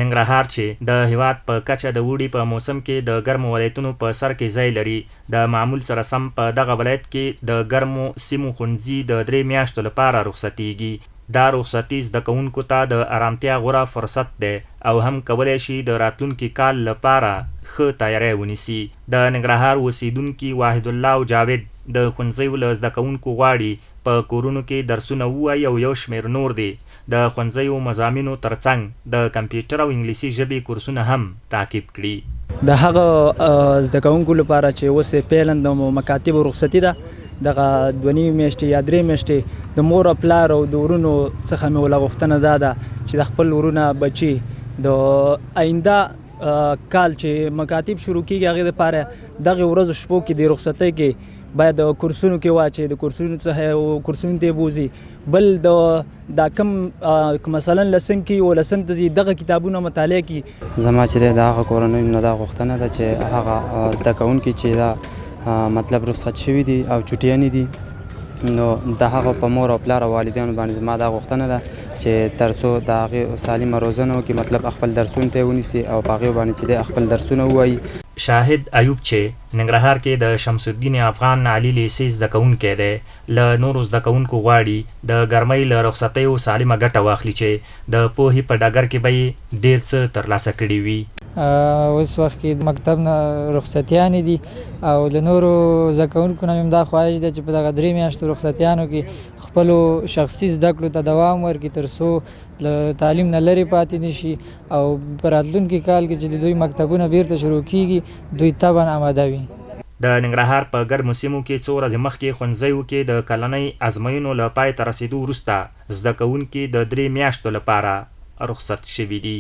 ننګرهار چې د هیواد په کچه د اوړي په موسم کې د ګرمو ولایتونو په سر کې ځای لري، د معمول سره سم په دغه ولایت کې د ګرمو سیمو ښوونځي د 3 میاشتو لپاره رخصتیږي. دا رخصتي زده کوونکو ته د ارامتیا غوره فرصت دی او هم کولی شي د راتلونکي کال لپاره ښه تیاری ونیسي. د ننګرهار اوسیدونکي واحد الله جاوید د ښوونځیو له زده کوونکو غواړي په کورونو کې درسونه ووایي او یو شمېر نور دی د ښوونځیو مضامینو ترڅنګ د کمپیوټر او انګلیسي ژبې کورسونه هم تعقیب کړي. د هغه زده کوونکو لپاره چې اوس یې پیلن د مکاتبو رخصتي ده، دغه 2.5 میاشتې یا 3 میاشتې د مور او پلار او د ورونو څخه مې ولا غوښتنه دا ده چې د خپل ورونه بچي د آینده کال چې مکاتب شروع کېږي هغې دپاره دغې ورځو شپو کې د رخصتۍ کې باید د کورسونو کې واچي، د کورسونو څخه کورسونو ته بوزي. بل دا کم مثلا لسم کې او لسم ته ځي دغه کتابونه مطالعه کړي. زما چې دی د هغه کورنیو نه دا غوښتنه ده چې هغه زده کوونکي چې دا مطلب رخصت شوي دي او چټیانې دي، نو د هغه په مور او پلار او والدینو باندې زما دا غوښتنه ده چې تر څو د هغې سالمه روزنه وکړي، مطلب خپل درسونو ته یې ونیسي او په هغې باندې چې دی خپل درسونه ووایي. شاهد ایوب چې ننګرهار کې د شمس الدین افغان علي لیسې زده کوونکی دی، له نورو زده کوونکو غواړي د ګرمۍ له رخصتیو سالمه ګټه واخلي چې د پوهې په ډګر کې به یې ډېر څه ترلاسه کړي وي. اوس وخت کې د مکتب نه رخصتیانې دي او له نورو زده کوونکو نه مې دا خواهش ده چې په دغه 3 میاشتو رخصتیانو کې خپلو شخصي زده کړو ته دوام ورکړي تر څو له تعلیم نه لرې پاتې نه شي او په راتلونکي کال کې چې د دوی مکتبونه بیرته شروع کېږي دوی طبعا آماده وي. د ننګرهار په ګرمو سیمو کې څو ورځې مخکې ښوونځیو کې د کلنۍ ازموینو له پای ته رسېدو وروسته زده کوونکي د 3 میاشتو لپاره رخصت شوي دي.